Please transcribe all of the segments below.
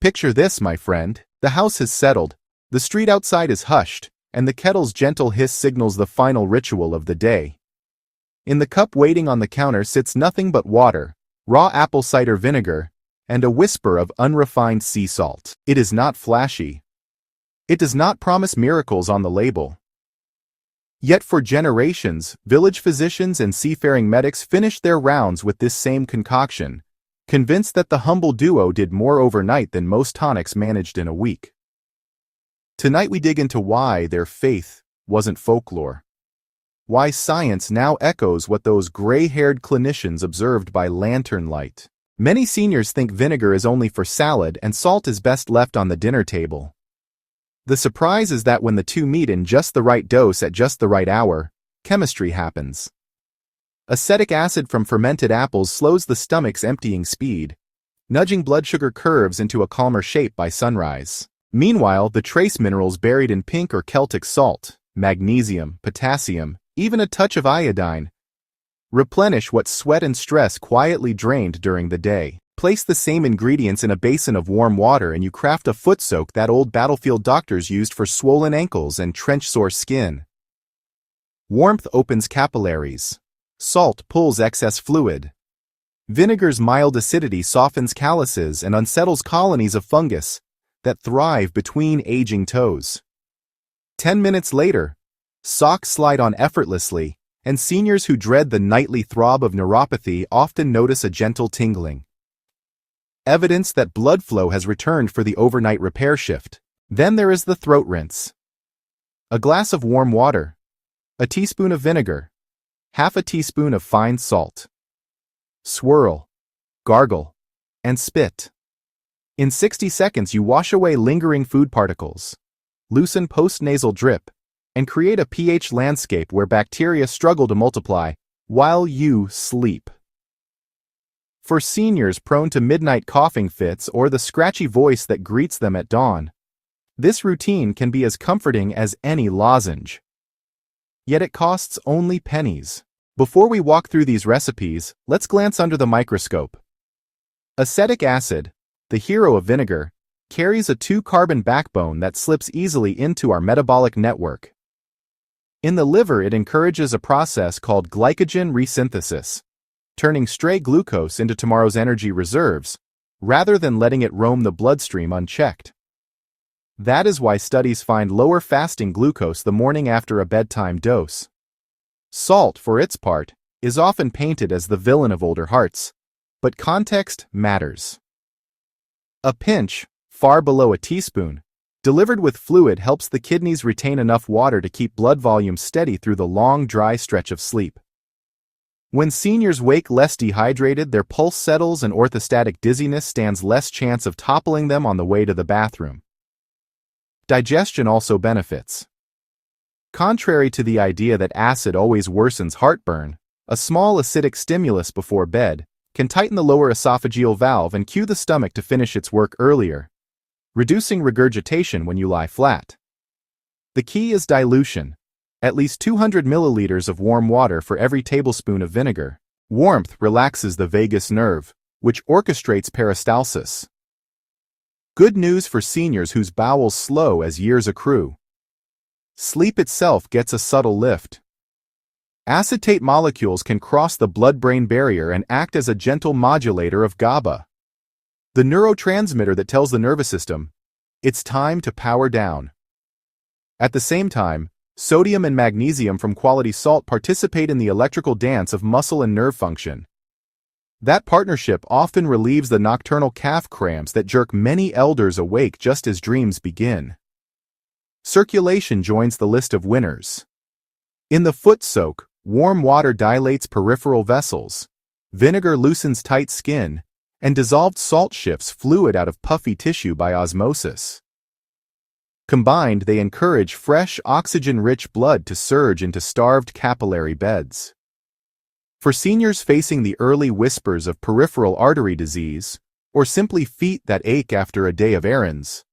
Picture this, my friend. The house has settled, the street outside is hushed, and the kettle's gentle hiss signals the final ritual of the day. In the cup waiting on the counter sits nothing but water, raw apple cider vinegar, and a whisper of unrefined sea salt. It is not flashy. It does not promise miracles on the label. Yet for generations, village physicians and seafaring medics finished their rounds with this same concoction, convinced that the humble duo did more overnight than most tonics managed in a week. Tonight we dig into why their faith wasn't folklore. Why science now echoes what those gray-haired clinicians observed by lantern light. Many seniors think vinegar is only for salad and salt is best left on the dinner table. The surprise is that when the two meet in just the right dose at just the right hour, chemistry happens. Acetic acid from fermented apples slows the stomach's emptying speed, nudging blood sugar curves into a calmer shape by sunrise. Meanwhile, the trace minerals buried in pink or Celtic salt, magnesium, potassium, even a touch of iodine, replenish what sweat and stress quietly drained during the day. Place the same ingredients in a basin of warm water and you craft a foot soak that old battlefield doctors used for swollen ankles and trench-sore skin. Warmth opens capillaries. Salt pulls excess fluid. Vinegar's mild acidity softens calluses and unsettles colonies of fungus that thrive between aging toes. 10 minutes later, socks slide on effortlessly, and seniors who dread the nightly throb of neuropathy often notice a gentle tingling. Evidence that blood flow has returned for the overnight repair shift. Then there is the throat rinse. A glass of warm water, a teaspoon of vinegar, half a teaspoon of fine salt. Swirl, gargle, and spit. In 60 seconds you wash away lingering food particles, loosen post-nasal drip, and create a pH landscape where bacteria struggle to multiply while you sleep. For seniors prone to midnight coughing fits or the scratchy voice that greets them at dawn, this routine can be as comforting as any lozenge. Yet it costs only pennies. Before we walk through these recipes, let's glance under the microscope. Acetic acid, the hero of vinegar, carries a 2-carbon backbone that slips easily into our metabolic network. In the liver, it encourages a process called glycogen resynthesis, turning stray glucose into tomorrow's energy reserves, rather than letting it roam the bloodstream unchecked. That is why studies find lower fasting glucose the morning after a bedtime dose. Salt, for its part, is often painted as the villain of older hearts, but context matters. A pinch, far below a teaspoon, delivered with fluid helps the kidneys retain enough water to keep blood volume steady through the long, dry stretch of sleep. When seniors wake less dehydrated, their pulse settles and orthostatic dizziness stands less chance of toppling them on the way to the bathroom. Digestion also benefits. Contrary to the idea that acid always worsens heartburn, a small acidic stimulus before bed can tighten the lower esophageal valve and cue the stomach to finish its work earlier, reducing regurgitation when you lie flat. The key is dilution. At least 200 milliliters of warm water for every tablespoon of vinegar. Warmth relaxes the vagus nerve, which orchestrates peristalsis. Good news for seniors whose bowels slow as years accrue. Sleep itself gets a subtle lift. Acetate molecules can cross the blood-brain barrier and act as a gentle modulator of GABA, the neurotransmitter that tells the nervous system, it's time to power down. At the same time, sodium and magnesium from quality salt participate in the electrical dance of muscle and nerve function. That partnership often relieves the nocturnal calf cramps that jerk many elders awake just as dreams begin. Circulation joins the list of winners. In the foot soak, warm water dilates peripheral vessels, vinegar loosens tight skin, and dissolved salt shifts fluid out of puffy tissue by osmosis. Combined, they encourage fresh, oxygen-rich blood to surge into starved capillary beds. For seniors facing the early whispers of peripheral artery disease, or simply feet that ache after a day of errands,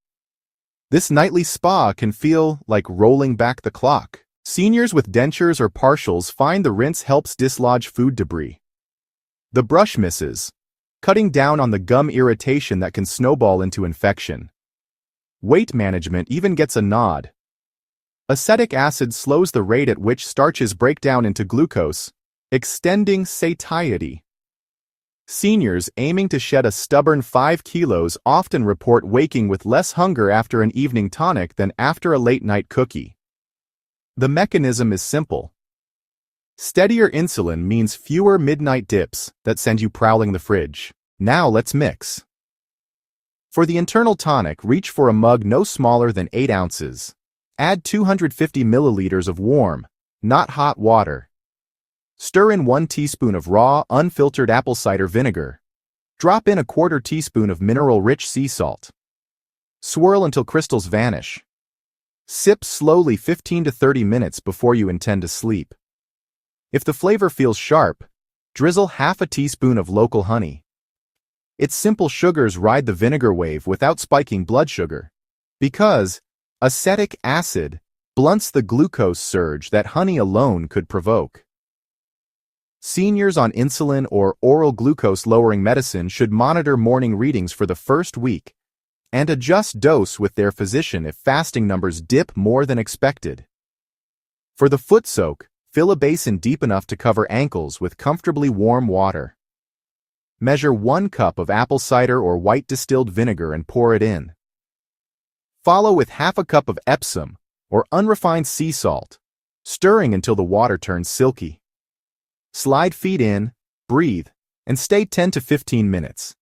this nightly spa can feel like rolling back the clock. Seniors with dentures or partials find the rinse helps dislodge food debris. The brush misses, cutting down on the gum irritation that can snowball into infection. Weight management even gets a nod. Acetic acid slows the rate at which starches break down into glucose, extending satiety. Seniors aiming to shed a stubborn 5 kilos often report waking with less hunger after an evening tonic than after a late-night cookie. The mechanism is simple. Steadier insulin means fewer midnight dips that send you prowling the fridge. Now let's mix. For the internal tonic, reach for a mug no smaller than 8 ounces. Add 250 milliliters of warm, not hot water. Stir in 1 teaspoon of raw, unfiltered apple cider vinegar. Drop in a 1/4 teaspoon of mineral-rich sea salt. Swirl until crystals vanish. Sip slowly 15 to 30 minutes before you intend to sleep. If the flavor feels sharp, drizzle half a teaspoon of local honey. Its simple sugars ride the vinegar wave without spiking blood sugar, because acetic acid blunts the glucose surge that honey alone could provoke. Seniors on insulin or oral glucose-lowering medicine should monitor morning readings for the first week and adjust dose with their physician if fasting numbers dip more than expected. For the foot soak, fill a basin deep enough to cover ankles with comfortably warm water. Measure 1 cup of apple cider or white distilled vinegar and pour it in. Follow with half a cup of Epsom or unrefined sea salt, stirring until the water turns silky. Slide feet in, breathe, and stay 10 to 15 minutes.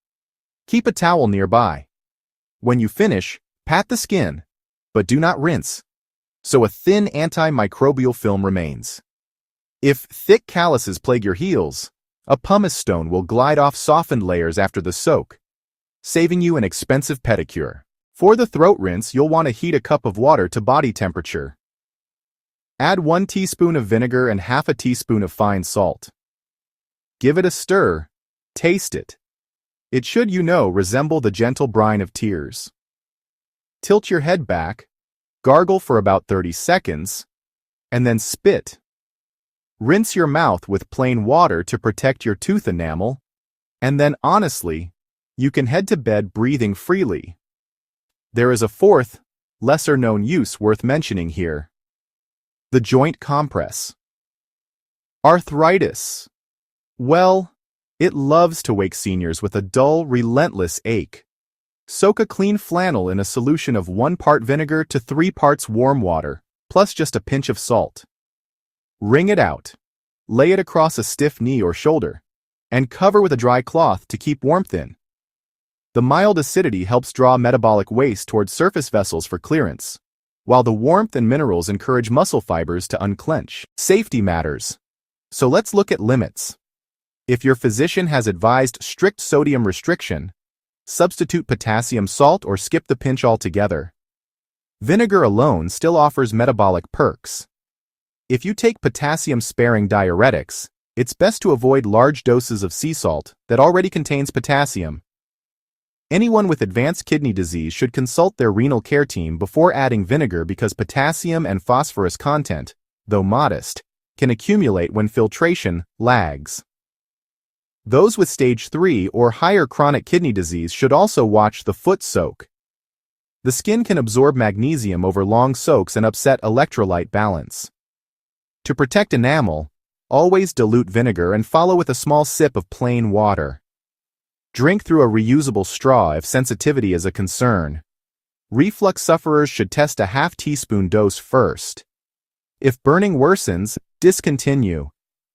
Keep a towel nearby. When you finish, pat the skin, but do not rinse, so a thin antimicrobial film remains. If thick calluses plague your heels, a pumice stone will glide off softened layers after the soak, saving you an expensive pedicure. For the throat rinse, you'll want to heat a cup of water to body temperature. Add 1 teaspoon of vinegar and half a teaspoon of fine salt. Give it a stir. Taste it. It should, resemble the gentle brine of tears. Tilt your head back, gargle for about 30 seconds, and then spit. Rinse your mouth with plain water to protect your tooth enamel, and then honestly, you can head to bed breathing freely. There is a fourth, lesser-known use worth mentioning here. The joint compress. Arthritis. Well, it loves to wake seniors with a dull, relentless ache. Soak a clean flannel in a solution of 1 part vinegar to 3 parts warm water, plus just a pinch of salt. Wring it out. Lay it across a stiff knee or shoulder, and cover with a dry cloth to keep warmth in. The mild acidity helps draw metabolic waste towards surface vessels for clearance, while the warmth and minerals encourage muscle fibers to unclench. Safety matters. So let's look at limits. If your physician has advised strict sodium restriction, substitute potassium salt or skip the pinch altogether. Vinegar alone still offers metabolic perks. If you take potassium-sparing diuretics, it's best to avoid large doses of sea salt that already contains potassium. Anyone with advanced kidney disease should consult their renal care team before adding vinegar because potassium and phosphorus content, though modest, can accumulate when filtration lags. Those with stage 3 or higher chronic kidney disease should also watch the foot soak. The skin can absorb magnesium over long soaks and upset electrolyte balance. To protect enamel, always dilute vinegar and follow with a small sip of plain water. Drink through a reusable straw if sensitivity is a concern. Reflux sufferers should test a half teaspoon dose first. If burning worsens, discontinue.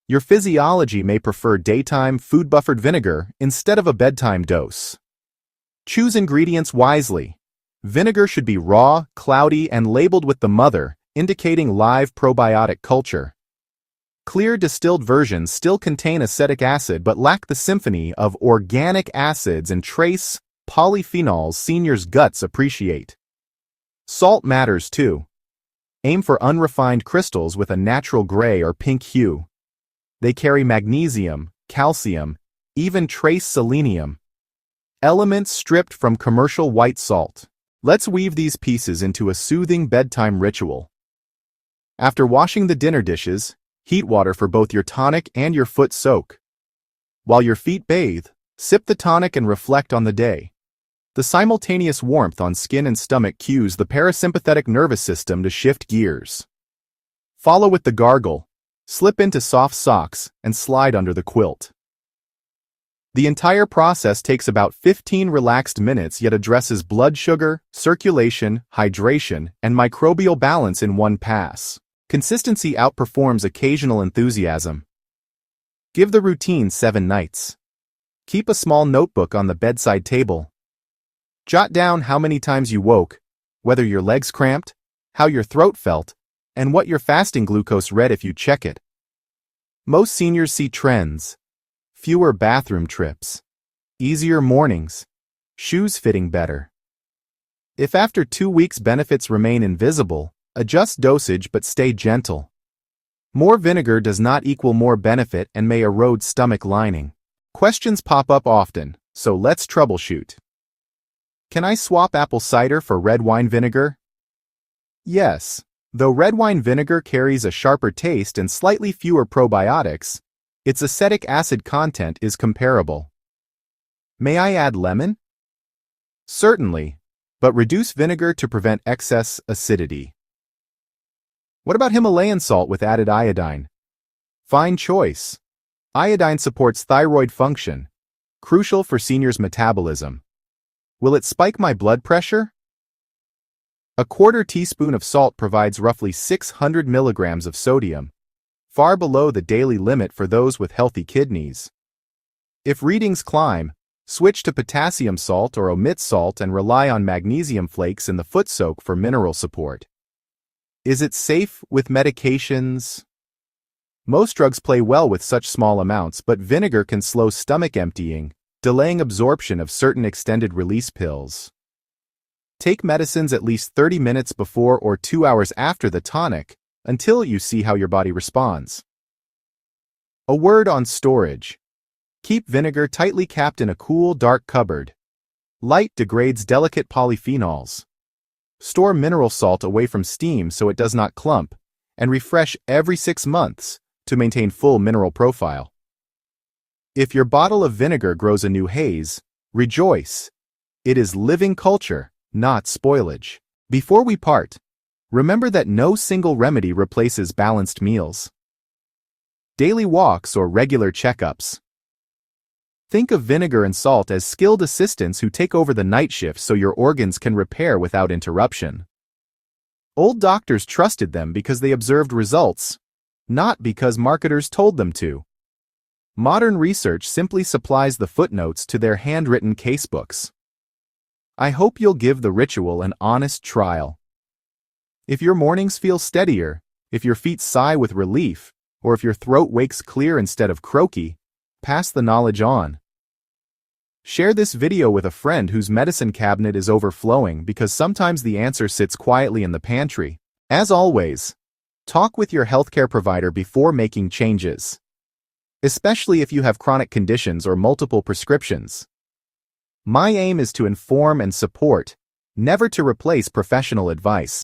Your physiology may prefer daytime food-buffered vinegar instead of a bedtime dose. Choose ingredients wisely. Vinegar should be raw, cloudy, and labeled with the mother, indicating live probiotic culture. Clear distilled versions still contain acetic acid but lack the symphony of organic acids and trace polyphenols seniors' guts appreciate. Salt matters too. Aim for unrefined crystals with a natural gray or pink hue. They carry magnesium, calcium, even trace selenium. Elements stripped from commercial white salt. Let's weave these pieces into a soothing bedtime ritual. After washing the dinner dishes, heat water for both your tonic and your foot soak. While your feet bathe, Sip the tonic and reflect on the day. The simultaneous warmth on skin and stomach cues the parasympathetic nervous system to shift gears. Follow with the gargle. Slip into soft socks and slide under the quilt. The entire process takes about 15 relaxed minutes yet addresses blood sugar, circulation, hydration, and microbial balance in one pass. Consistency outperforms occasional enthusiasm. Give the routine 7 nights. Keep a small notebook on the bedside table. Jot down how many times you woke, whether your legs cramped, how your throat felt, and what your fasting glucose read if you check it. Most seniors see trends: fewer bathroom trips, easier mornings, shoes fitting better. If after 2 weeks benefits remain invisible, adjust dosage but stay gentle. More vinegar does not equal more benefit and may erode stomach lining. Questions pop up often, so let's troubleshoot. Can I swap apple cider for red wine vinegar? Yes, though red wine vinegar carries a sharper taste and slightly fewer probiotics, its acetic acid content is comparable. May I add lemon? Certainly, but reduce vinegar to prevent excess acidity. What about Himalayan salt with added iodine? Fine choice. Iodine supports thyroid function, crucial for seniors' metabolism. Will it spike my blood pressure? A quarter teaspoon of salt provides roughly 600 milligrams of sodium, far below the daily limit for those with healthy kidneys. If readings climb, switch to potassium salt or omit salt and rely on magnesium flakes in the foot soak for mineral support. Is it safe with medications? Most drugs play well with such small amounts, but vinegar can slow stomach emptying, delaying absorption of certain extended-release pills. Take medicines at least 30 minutes before or 2 hours after the tonic until you see how your body responds. A word on storage. Keep vinegar tightly capped in a cool, dark cupboard. Light degrades delicate polyphenols. Store mineral salt away from steam so it does not clump, and refresh every 6 months to maintain full mineral profile. If your bottle of vinegar grows a new haze, rejoice. It is living culture, not spoilage. Before we part, remember that no single remedy replaces balanced meals. Daily walks or regular checkups. Think of vinegar and salt as skilled assistants who take over the night shift so your organs can repair without interruption. Old doctors trusted them because they observed results, not because marketers told them to. Modern research simply supplies the footnotes to their handwritten casebooks. I hope you'll give the ritual an honest trial. If your mornings feel steadier, if your feet sigh with relief, or if your throat wakes clear instead of croaky, pass the knowledge on. Share this video with a friend whose medicine cabinet is overflowing because sometimes the answer sits quietly in the pantry. As always, talk with your healthcare provider before making changes, especially if you have chronic conditions or multiple prescriptions. My aim is to inform and support, never to replace professional advice.